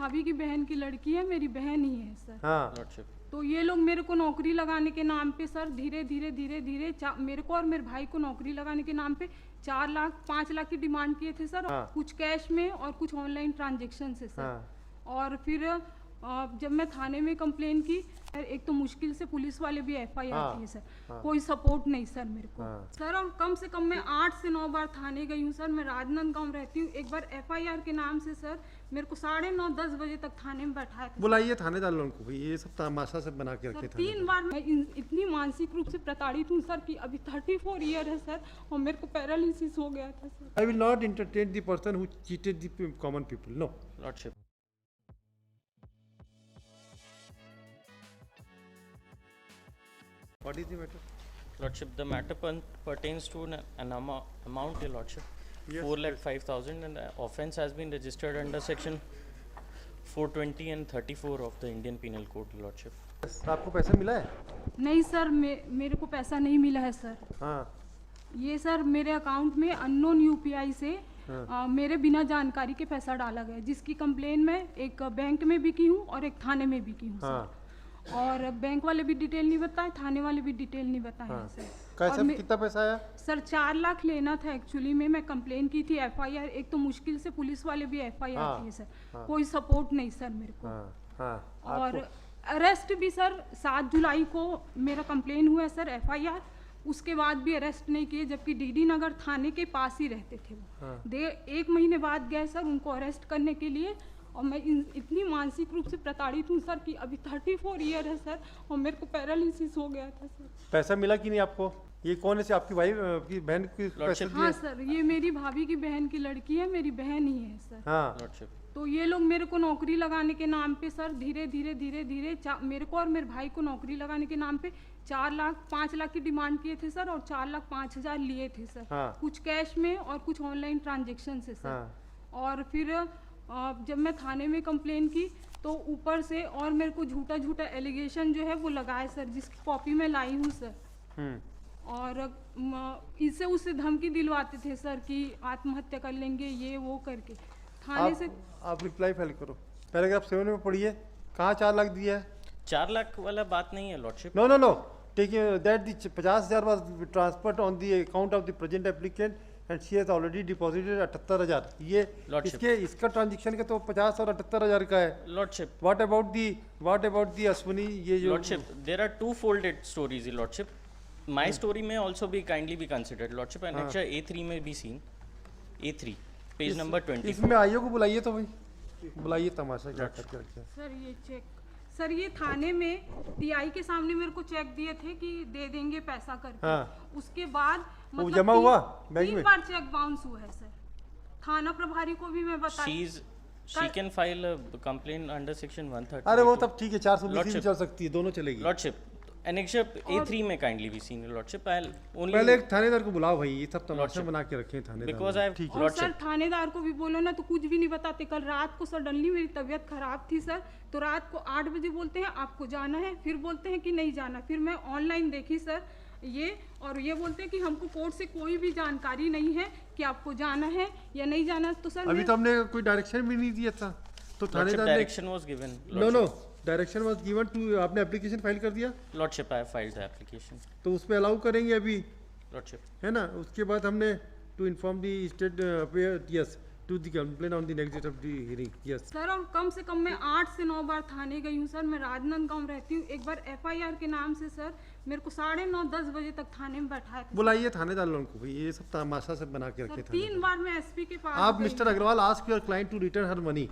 भाभी की बहन की लड़की है, मेरी बहन ही है सर। हाँ लॉर्डशिप, तो ये लोग मेरे को नौकरी लगाने के नाम पे सर धीरे धीरे धीरे धीरे मेरे को और मेरे भाई को नौकरी लगाने के नाम पे 4 लाख 5 लाख की डिमांड किए थे सर। हाँ। कुछ कैश में और कुछ ऑनलाइन ट्रांजेक्शन से सर। हाँ। और फिर जब मैं थाने में कंप्लेन की, एक तो मुश्किल से पुलिस वाले भी FIR हाँ। किए सर। हाँ। कोई सपोर्ट नहीं सर मेरे को। हाँ। सर और कम से कम मैं 8 से 9 बार थाने गई हूँ सर। मैं राजनांदगांव रहती हूँ। एक बार FIR के नाम से सर मेरे को 9:30 10 बजे तक थाने में बैठाया था। बुलाइए थानेदार लोगों को भाई, ये सब तमाशा सब बना के सर रखे 3 बार मैं इतनी मानसिक रूप से प्रताड़ित हूँ सर कि अभी 34 ईयर है सर और मेरे को पैरालिसिस हो गया था sir. I will not entertain the person who cheated the common people, no. Lordship, what is the matter? Lordship, the matter pertains to an amount, Your Lordship, Yes, 4,05,000, and the offence has been registered under section 420 and 34 of the Indian Penal Code, Your Lordship. आपको पैसा मिला है? नहीं sir, मेरे को पैसा नहीं मिला है सर। हाँ ये सर मेरे अकाउंट में अननोन UPI से मेरे बिना जानकारी के पैसा डाला गया, जिसकी कंप्लेन मैं एक बैंक में भी की हूँ और एक थाने में भी की हूँ हाँ सर। और बैंक वाले भी डिटेल नहीं बताए, थाने वाले भी डिटेल नहीं बताए हाँ। सर। कैसे और कितना पैसा आया? सर 4 लाख लेना था एक्चुअली में। मैं कंप्लेन की थी, FIR, एक तो मुश्किल से पुलिस वाले भी FIR हाँ। किए सर। हाँ। कोई सपोर्ट नहीं सर मेरे को। हाँ हाँ। और आपको अरेस्ट भी सर 7 जुलाई को मेरा कंप्लेन हुआ है सर, FIR, उसके बाद भी अरेस्ट नहीं किए, जबकि DD नगर थाने के पास ही रहते थे वो। हाँ। 1 महीने बाद गए सर उनको अरेस्ट करने के लिए। और मैं इतनी मानसिक रूप से प्रताड़ित हूँ सर कि अभी 34 ईयर है सर और मेरे को पैरालिसिस हो गया था सर। पैसा मिला कि नहीं आपको? ये कौन है से आपकी वाइफ की बहन की पैसे Lordship, हाँ दिए? सर, ये मेरी भाभी की बहन की लड़की है, मेरी बहन ही है सर। हाँ Lordship, तो ये लोग मेरे को नौकरी लगाने के नाम पे सर धीरे धीरे धीरे धीरे मेरे को और मेरे भाई को नौकरी लगाने के नाम पे 4 लाख 5 लाख की डिमांड किए थे सर और 4 लाख 5 हज़ार लिए थे सर। हाँ। कुछ कैश में और कुछ ऑनलाइन ट्रांजेक्शन से सर। हाँ। और फिर जब मैं थाने में कंप्लेन की तो ऊपर से और मेरे को झूठा झूठा एलिगेशन जो है वो लगाए सर, जिसकी कॉपी मैं लाई हूँ सर। और इससे उससे धमकी दिलवाते थे सर कि आत्महत्या कर लेंगे, ये वो करके थाने से। आप रिप्लाई फाइल करो। पैराग्राफ 7 में पढ़िए, कहाँ 4 लाख दिया है? 4 लाख वाला बात नहीं है lordship. No no no, take that the 50,000 was transferred on the account of the present applicant and she has already deposited 78,000। ये Lordship. इसका ट्रांजेक्शन का तो 50 और 78,000 का है। Lordship, what about the Ashwini, ये जो lordship, there are two folded stories lordship. My story में also be kindly be considered lordship. Annexure A3 में भी सीन, A3 पेज नंबर 20। इसमें आइयो को बुलाइए तो भाई, बुलाइए, तमाशा क्या करके रखे। सर ये चेक, सर ये थाने में TI के सामने मेरे को चेक दिए थे कि दे देंगे पैसा करके। हाँ। उसके बाद वो जमा हुआ बैंक 3 में? बार चेक बाउंस हुआ है सर। थाना प्रभारी को भी मैं बताई। she can file a complaint under section 130। अरे वो तब ठीक है, 420 भी Lordship. चल सकती है, दोनों चलेगी। लॉर्डशिप, एनेक्चर A3 में kindly be seen lordship. I only पहले एक थानेदार को बुलाओ भाई, ये सब तमाशा Lordship. बना के रखे हैं थानेदार। बिकॉज आई ठीक है। और सर लॉर्डशिप, थानेदार को भी बोलो ना तो कुछ भी नहीं बताते। कल रात को सडनली मेरी तबीयत खराब थी सर, तो रात को 8 बजे बोलते हैं आपको जाना है, फिर बोलते हैं कि नहीं जाना। फिर मैं ऑनलाइन देखी सर ये, और ये बोलते हैं कि हमको कोर्ट से कोई भी जानकारी नहीं है कि आपको जाना है या नहीं जाना। तो सर अभी तो हमने कोई डायरेक्शन भी नहीं दिया था, तो थानेदार ने direction was given. No direction was given to, आपने एप्लीकेशन फाइल कर दिया lordship, I filed the application तो उस पे अलाउ करेंगे अभी, लॉर्डशिप। है ना। उसके बाद हमने to inform the state affair, yes, to the complain on the next date of the hearing, yes. Sir और कम से कम मैं 8 से 9 बार थाने गई हूँ सर। मैं राजनांदगांव रहती हूँ। एक बार FIR के नाम से सर मेरे को 9:30 10 बजे तक थाने में बैठाया था। बुलाइए थानेदार लोगों को भाई, ये सब तमाशा सब बना के सर रखे 3 थाने। बार मैं SP के पास आप गई मिस्टर हूँ। Agarwal ask your client to return her money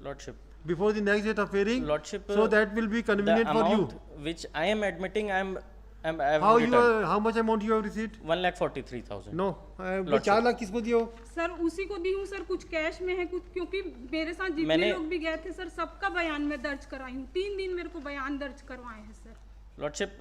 lordship, before the next date of hearing, Lordship, so that will be the convenient for you. amount which I am admitting I have How returned how much amount you have received? 1,43,000। No, Lordship. 4 lakh किसको दिए हो? Sir उसी को दी हूँ sir, कुछ cash में है कुछ, क्योंकि मेरे साथ जितने मैंने- लोग भी गए थे सर सबका बयान मैं दर्ज कराई हूँ। 3 दिन मेरे को बयान दर्ज करवाए हैं सर। लॉर्डशिप,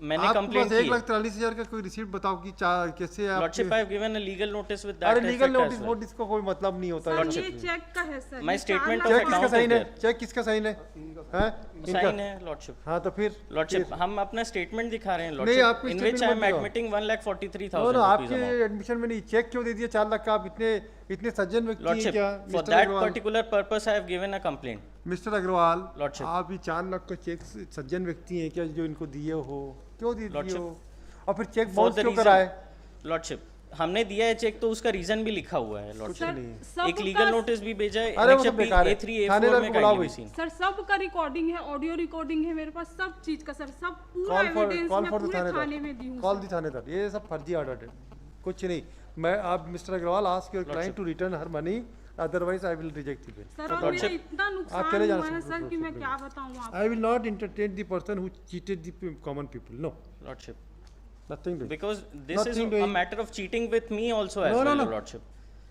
मैंने आपके कंप्लेंट पास की 1,43,000 का कोई रिसीट बताओ कि कैसे आप lordship I have given a legal notice with अरे दैट लीगल नोटिस वोट इसका कोई मतलब नहीं होता है। सर ये चेक का है सर, My ये 4 statement लाख of चेक किसका account साइन is है? there. चेक किसका साइन है? हैं? इनका? साइन है लॉर्डशिप। हाँ तो फिर लॉर्डशिप हम अपना स्टेटमेंट दिखा रहे हैं नहीं, लॉर्डशिप आपको इन विच statement आई एम मत दिखाओ। एडमिटिंग 1,43,000 नो नो रुपीस आपके अमाउंट एडमिशन में नहीं चेक क्यों दे दिया 4 लाख का? आप इतने सज्जन व्यक्ति हैं लॉर्डशिप क्या? For mister that Agarwal, particular purpose I have given a complaint mister Agarwal Lordship. आप ये 4 लाख का चेक सज्जन व्यक्ति हैं क्या जो इनको दिए हो? क्यों दिए Lordship. हो? और फिर चेक फॉर बाउंस द क्यों कराए? लॉर्डशिप हमने दिया है चेक तो उसका रीजन भी लिखा हुआ है लॉर्डशिप। सर नहीं। सब एक लीगल का- नोटिस भी भेजा है अरे वो annexure सब बेकार है। A3 A4 थानेदार में को बुलाओ kindly भाई। be seen। सर सब का रिकॉर्डिंग है, ऑडियो रिकॉर्डिंग है मेरे पास सब चीज का सर, सब पूरा कॉल एविडेंस फॉर मैं द पूरे थाने में दी थानेदार हूँ कॉल सर। द थानेदार ये सब फर्जी ऑर्डर है कुछ नहीं। मैं आप mister Agarwal ask your client to return her money otherwise I will reject it. Sir और मेरा इतना नुकसान चले जाना हुआ है सर, सर कि मैं क्या बताऊँ आप। आई will not entertain the person who cheated the common people no lordship nothing doing because this is Nothing a doing. matter of cheating with me also as No, no, well no. lordship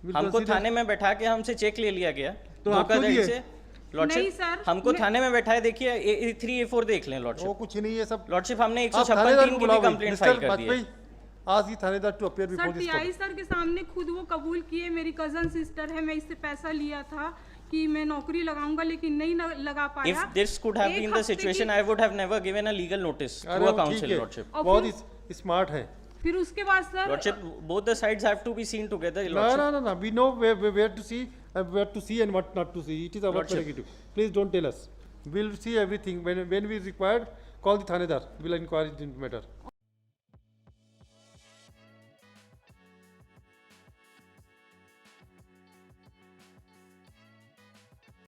We'll हमको consider- थाने में बैठा के हमसे check ले लिया गया तो आप क्यों धोखाधड़ी दिए? से नहीं लॉर्डशिप सर, हमको मैं- थाने में बैठाए देखिए A3 A4 देख लें वो लॉर्डशिप कुछ नहीं ये सब लॉर्डशिप हमने आप 156 थानेदार 3 को की भी बुलाओ कंप्लेंट फाइल मिस्टर कर दी है वाजपेयी आज ही थानेदार to appear sir before this TI sir के सामने खुद वो कबूल किए, मेरी कजन सिस्टर है, मैं इससे पैसा लिया था कि मैं नौकरी लगाऊंगा लेकिन नहीं लगा पाया। if this could have एक been the हफ्ते situation की- I would have never given a legal notice अरे through a वो ठीक council है lordship और बहुत फिर- ही स्मार्ट है। फिर उसके बाद sir lordship both the sides have to be seen together No, lordship no, no, no. We know where to see and what not to see. It is our Lordship. prerogative. Please don't tell us. We'll see everything when we required. Call the Thanedar. We'll inquire into the matter.